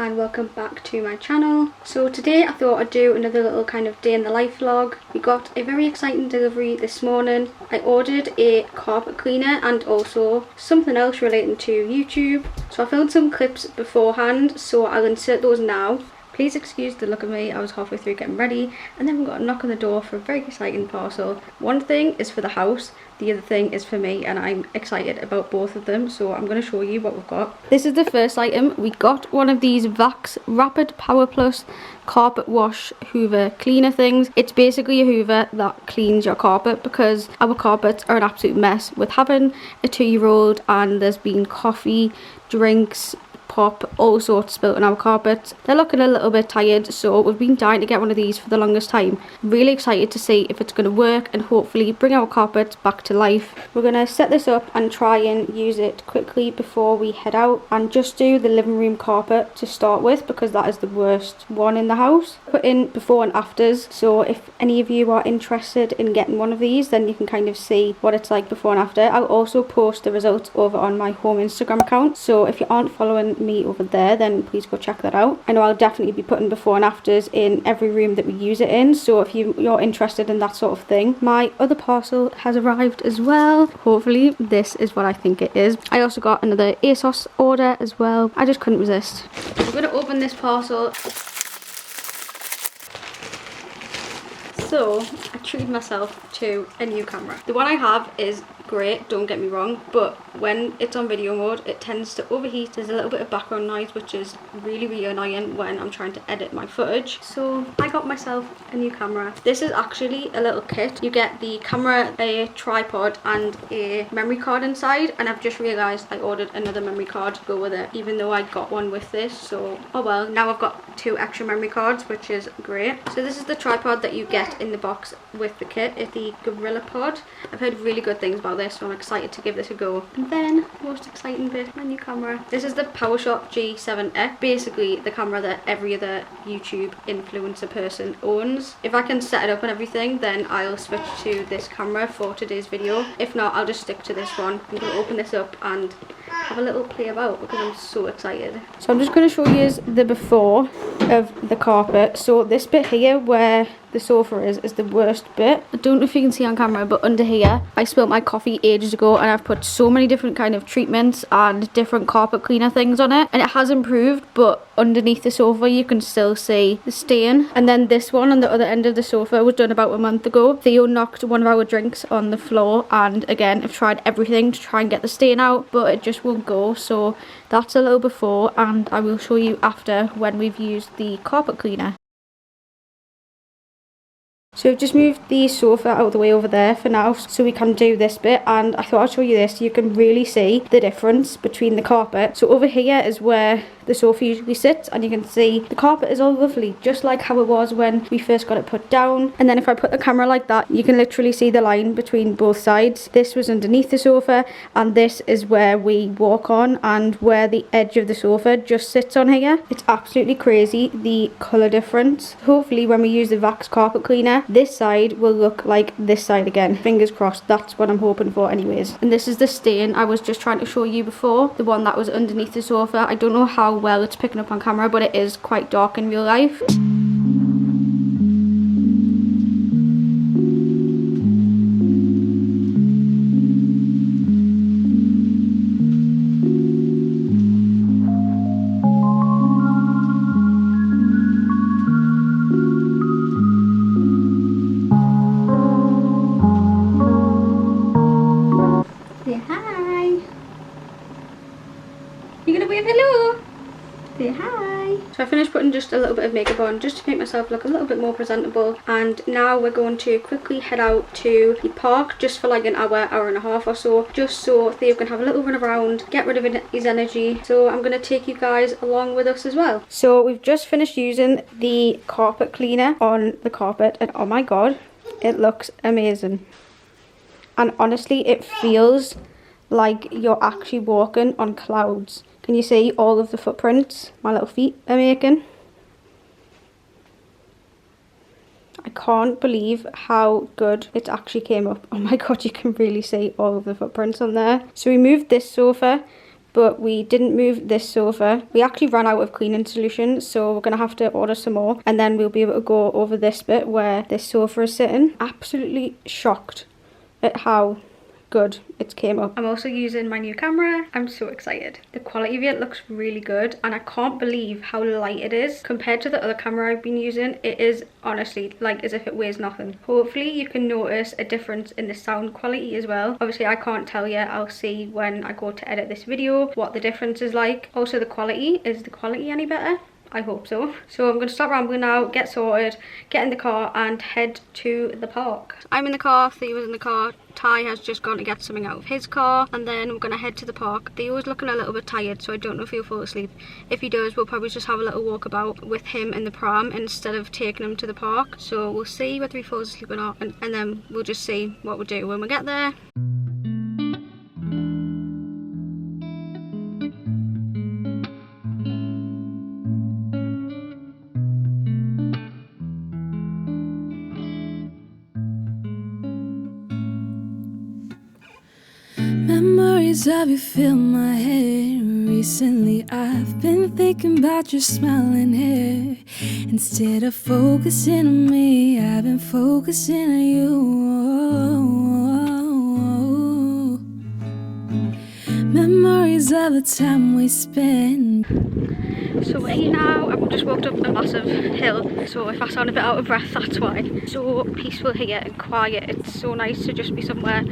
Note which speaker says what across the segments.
Speaker 1: and welcome back to my channel. So today I thought I'd do another little kind of day in the life vlog. We got a very exciting delivery this morning. I ordered a carpet cleaner and also something else relating to YouTube. So I filmed some clips beforehand, so I'll insert those now. Please excuse the look of me, I was halfway through getting ready and then we got a knock on the door for a very exciting parcel. One thing is for the house, the other thing is for me, and I'm excited about both of them, so I'm going to show you what we've got. This is the first item. We got one of these Vax Rapid Power Plus carpet wash hoover cleaner things. It's basically a hoover that cleans your carpet because our carpets are an absolute mess with having a 2-year-old and there's been coffee, drinks, pop, all sorts spilt on our carpets. They're looking a little bit tired, so we've been dying to get one of these for the longest time. Really excited to see if it's going to work and hopefully bring our carpets back to life. We're going to set this up and try and use it quickly before we head out, and just do the living room carpet to start with because that is the worst one in the house. Put in before and afters, so if any of you are interested in getting one of these, then you can kind of see what it's like before and after. I'll also post the results over on my home Instagram account, so if you aren't following me over there, then please go check that out. I know I'll definitely be putting before and afters in every room that we use it in, so if you're interested in that sort of thing. My other parcel has arrived as well. Hopefully this is what I think it is. I also got another ASOS order as well. I just couldn't resist. I'm going to open this parcel. So I treated myself to a new camera. The one I have is great, don't get me wrong, but when it's on video mode it tends to overheat. There's a little bit of background noise which is really annoying when I'm trying to edit my footage. So I got myself a new camera. This is actually a little kit. You get the camera, a tripod and a memory card inside, and I've just realised I ordered another memory card to go with it even though I got one with this, so oh well. Now I've got 2 extra memory cards, which is great. So this is the tripod that you get in the box with the kit. It's the Gorilla Pod. I've heard really good things about this, so I'm excited to give this a go. And then most exciting bit, my new camera. This is the PowerShot G7X, basically the camera that every other YouTube influencer person owns. If I can set it up and everything, then I'll switch to this camera for today's video. If not, I'll just stick to this one. I'm going to open this up and have a little play about because I'm so excited. So I'm just going to show you the before of the carpet. So this bit here where the sofa is the worst bit. I don't know if you can see on camera, but under here I spilled my coffee ages ago and I've put so many different kind of treatments and different carpet cleaner things on it, and it has improved, but underneath the sofa you can still see the stain. And then this one on the other end of the sofa was done about a month ago. Theo knocked one of our drinks on the floor, and again I've tried everything to try and get the stain out, but it just won't go. So that's a little before, and I will show you after when we've used the carpet cleaner. So I've just moved the sofa out of the way over there for now so we can do this bit, and I thought I'd show you this so you can really see the difference between the carpet. So over here is where the sofa usually sits, and you can see the carpet is all lovely, just like how it was when we first got it put down. And then if I put the camera like that, you can literally see the line between both sides. This was underneath the sofa, and this is where we walk on and where the edge of the sofa just sits on here. It's absolutely crazy, the colour difference. Hopefully when we use the Vax carpet cleaner, this side will look like this side again. Fingers crossed, that's what I'm hoping for anyways. And this is the stain I was just trying to show you before, the one that was underneath the sofa. I don't know how well it's picking up on camera, but it is quite dark in real life. Say hi. You gonna wave hello? Say hi. So I finished putting just a little bit of makeup on just to make myself look a little bit more presentable, and now we're going to quickly head out to the park just for like an hour and a half or so, just so Theo can have a little run around, get rid of his energy. So I'm going to take you guys along with us as well. So we've just finished using the carpet cleaner on the carpet, and oh my god, it looks amazing. And honestly, it feels like you're actually walking on clouds. Can you see all of the footprints my little feet are making? I can't believe how good it actually came up. Oh my god, you can really see all of the footprints on there. So we moved this sofa but we didn't move this sofa. We actually ran out of cleaning solution, so we're gonna have to order some more, and then we'll be able to go over this bit where this sofa is sitting. Absolutely shocked at how good it came up. I'm also using my new camera. I'm so excited. The quality of it looks really good, and I can't believe how light it is compared to the other camera I've been using. It is honestly like as if it weighs nothing. Hopefully you can notice a difference in the sound quality as well. Obviously I can't tell you. I'll see when I go to edit this video what the difference is like. Also the quality, is the quality any better? I hope so. So I'm going to stop rambling now, get sorted, get in the car and head to the park. I'm in the car, Theo's in the car, Ty has just gone to get something out of his car, and then we're going to head to the park. Theo's looking a little bit tired, so I don't know if he'll fall asleep. If he does, we'll probably just have a little walk about with him in the pram instead of taking him to the park. So we'll see whether he falls asleep or not, and then we'll just see what we do when we get there.
Speaker 2: Memories of you fill my head. Recently I've been thinking about your smiling hair. Instead of focusing on me, I've been focusing on you. Memories of the time we spent.
Speaker 1: So we're here now, and we've just walked up a massive hill, so if I sound a bit out of breath, that's why. So peaceful here and quiet. It's so nice to just be somewhere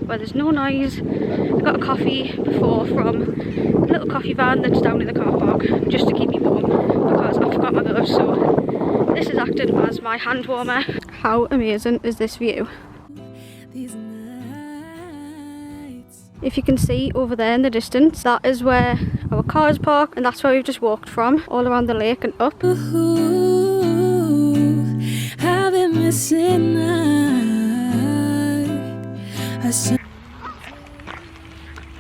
Speaker 1: where there's no noise. I got a coffee before from a little coffee van that's down in the car park, just to keep me warm, because I forgot my gloves, so this is acting as my hand warmer. How amazing is this view? If you can see over there in the distance, that is where our car is parked, and that's where we've just walked from, all around the lake and up.
Speaker 2: Ooh, I've been missing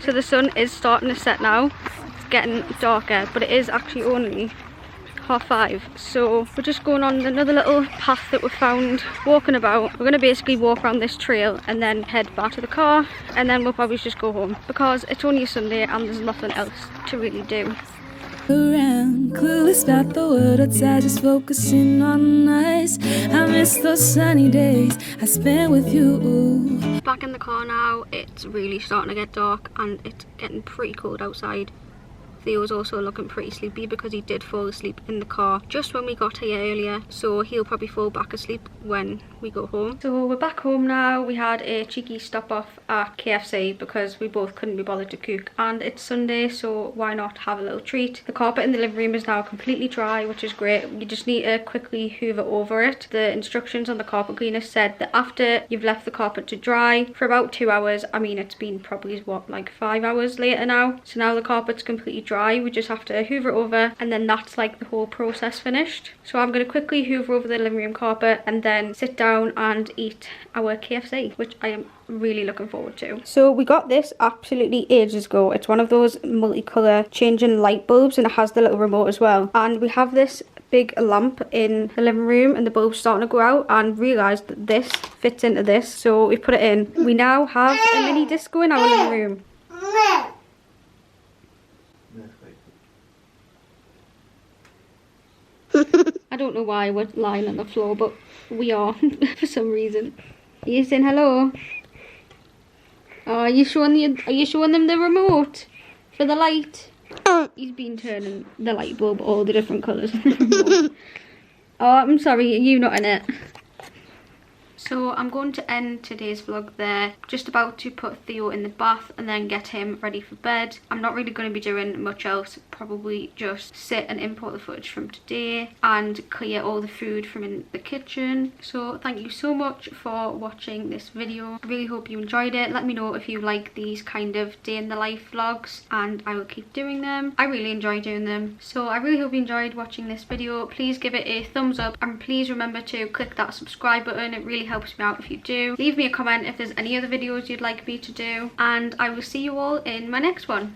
Speaker 1: So the sun is starting to set now. It's getting darker, but it is actually only 5:30, so we're just going on another little path that we found walking about. We're going to basically walk around this trail and then head back to the car, and then we'll probably just go home because it's only a Sunday and there's nothing else to really do.
Speaker 2: Around, clueless about the world outside, just focusing on us. I miss those sunny days I spent with you.
Speaker 1: Back in the car now. It's really starting to get dark and it's getting pretty cold outside. Theo's also looking pretty sleepy because he did fall asleep in the car just when we got here earlier, so he'll probably fall back asleep when we go home. So we're back home now. We had a cheeky stop off at KFC because we both couldn't be bothered to cook, and it's Sunday, so why not have a little treat. The carpet in the living room is now completely dry, which is great. You just need to quickly hoover over it. The instructions on the carpet cleaner said that after you've left the carpet to dry for about 2 hours, I mean it's been probably what, like 5 hours later now, so now the carpet's completely dry. We just have to hoover over, and then that's like the whole process finished. So I'm going to quickly hoover over the living room carpet and then sit down and eat our KFC, which I am really looking forward to. So we got this absolutely ages ago. It's one of those multicolour changing light bulbs, and it has the little remote as well, and we have this big lamp in the living room and the bulb's starting to go out, and realised that this fits into this, so we put it in. We now have a mini disco in our living room. I don't know why we're lying on the floor, but we are for some reason. Are you saying hello? Oh, are you showing them the remote for the light? He's been turning the light bulb all the different colours in the remote. Oh, I'm sorry, are you not in it? So I'm going to end today's vlog there. Just about to put Theo in the bath and then get him ready for bed. I'm not really going to be doing much else. Probably just sit and import the footage from today and clear all the food from in the kitchen. So thank you so much for watching this video. I really hope you enjoyed it. Let me know if you like these kind of day in the life vlogs, and I will keep doing them. I really enjoy doing them. So I really hope you enjoyed watching this video. Please give it a thumbs up, and please remember to click that subscribe button. It really helps me out if you do. Leave me a comment if there's any other videos you'd like me to do, and I will see you all in my next one.